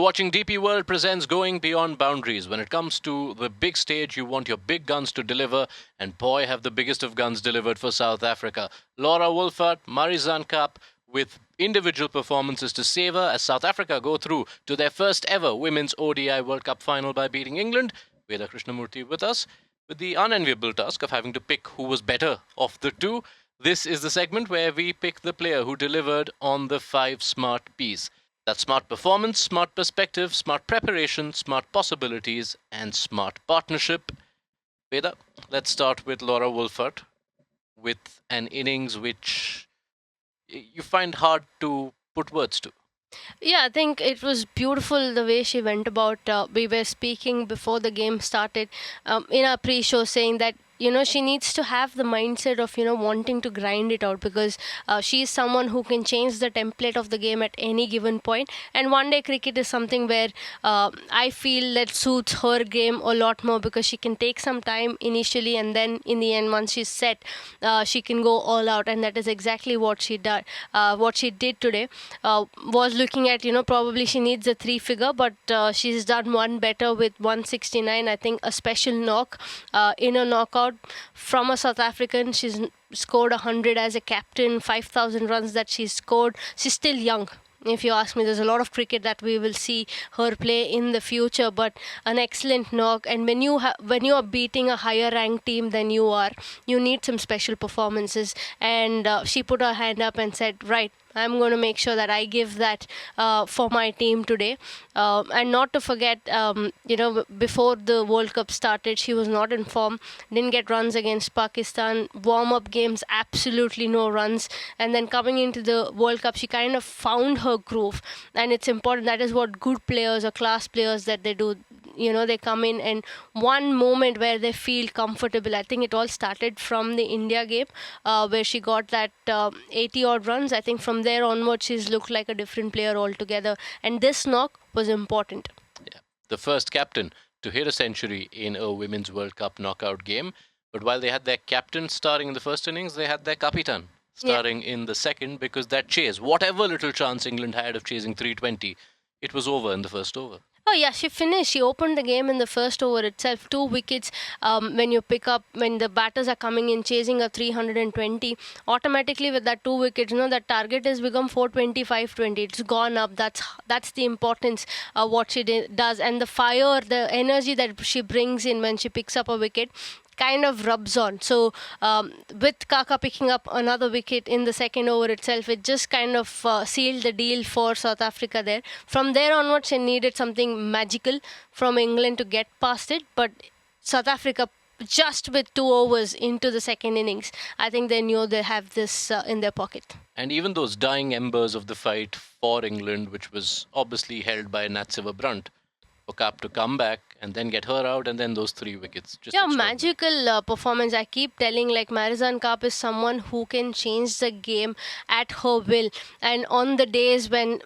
watching DP World presents Going Beyond Boundaries. When it comes to the big stage, you want your big guns to deliver, and boy, have the biggest of guns delivered for South Africa. Laura Wolvaardt, Marizanne Kapp, with individual performances to savour as South Africa go through to their first ever Women's ODI World Cup final by beating England. Veda Krishnamurthy with us, with the unenviable task of having to pick who was better of the two. This is the segment where we pick the player who delivered on the 5 smart P's. That's smart performance, smart perspective, smart preparation, smart possibilities, and smart partnership. Veda, let's start with Laura Wolvaardt with an innings which you find hard to put words to. Yeah, I think it was beautiful the way she went about. We were speaking before the game started in our pre-show saying that she needs to have the mindset of wanting to grind it out, because she's someone who can change the template of the game at any given point. And one day cricket is something where I feel that suits her game a lot more, because she can take some time initially, and then in the end, once she's set, she can go all out. And that is exactly what she did. What she did today was looking at probably she needs a 3-figure, but she's done one better with 169. I think a special knock in a knockout from a South African. She's scored 100 as a captain, 5,000 runs that she's scored. She's still young. If you ask me, there's a lot of cricket that we will see her play in the future, but an excellent knock. And when you are beating a higher ranked team than you are, you need some special performances. And she put her hand up and said, right, I'm going to make sure that I give that for my team today. And not to forget, before the World Cup started, she was not in form, didn't get runs against Pakistan. Warm-up games, absolutely no runs. And then coming into the World Cup, she kind of found her groove. And it's important. That is what good players or class players that they do. They come in and one moment where they feel comfortable. I think it all started from the India game where she got that 80 odd runs. I think from there onwards she's looked like a different player altogether, and this knock was important. Yeah. The first captain to hit a century in a Women's World Cup knockout game. But while they had their captain starting in the first innings, they had their Kapitan starting in the second, because that chase, whatever little chance England had of chasing 320, it was over in the first over. Oh yeah, she finished. She opened the game in the first over itself. 2 wickets. When the batters are coming in chasing a 320, automatically with that 2 wickets, that target has become 420, 520. It's gone up. That's the importance of what she does, and the fire, the energy that she brings in when she picks up a wicket kind of rubs on. So with Kaka picking up another wicket in the second over itself, it just kind of sealed the deal for South Africa there. From there onwards, they needed something magical from England to get past it, but South Africa, just with 2 overs into the second innings, I think they knew they have this in their pocket. And even those dying embers of the fight for England, which was obviously held by Natsiva Brunt, for Kapp to come back and then get her out, and then those 3 wickets. Magical performance. I keep telling, Marizanne Kapp is someone who can change the game at her will. And on the days when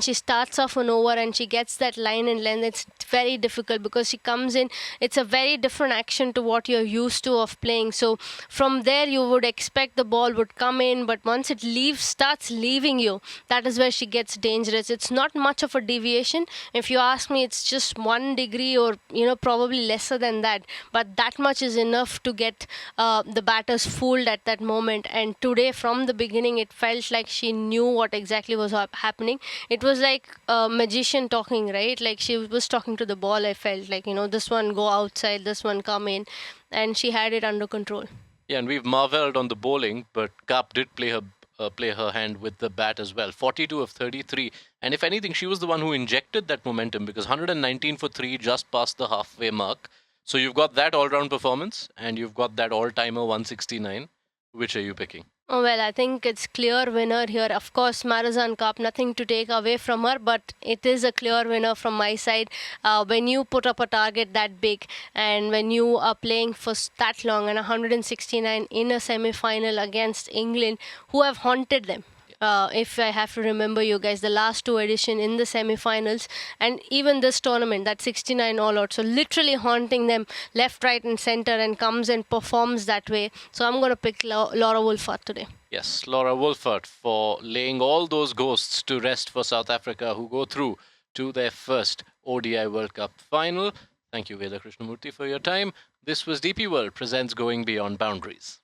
she starts off an over and she gets that line and length, it's very difficult because she comes in, it's a very different action to what you're used to of playing. So from there you would expect the ball would come in, but once it starts leaving you, that is where she gets dangerous. It's not much of a deviation. If you ask me, it's just 1 degree or probably lesser than that, but that much is enough to get the batters fooled at that moment. And today, from the beginning, it felt like she knew what exactly was happening. It was like a magician talking, right? Like she was talking to the ball. I felt like, this one go outside, this one come in, and she had it under control. Yeah, and we've marvelled on the bowling, but Kapp did play her hand with the bat as well. 42 of 33. And if anything, she was the one who injected that momentum, because 119 for 3 just past the halfway mark. So you've got that all-round performance and you've got that all-timer 169. Which are you picking? Oh, well, I think it's clear winner here. Of course, Marizanne Kapp, nothing to take away from her, but it is a clear winner from my side. When you put up a target that big and when you are playing for that long, and 169 in a semi-final against England, who have haunted them. If I have to remember you guys, the last 2 edition in the semi-finals, and even this tournament, that 69 all out. So literally haunting them left, right and center, and comes and performs that way. So I'm going to pick Laura Wolvaardt today. Yes, Laura Wolvaardt, for laying all those ghosts to rest for South Africa, who go through to their first ODI World Cup final. Thank you, Veda Krishnamurthy, for your time. This was DP World Presents Going Beyond Boundaries.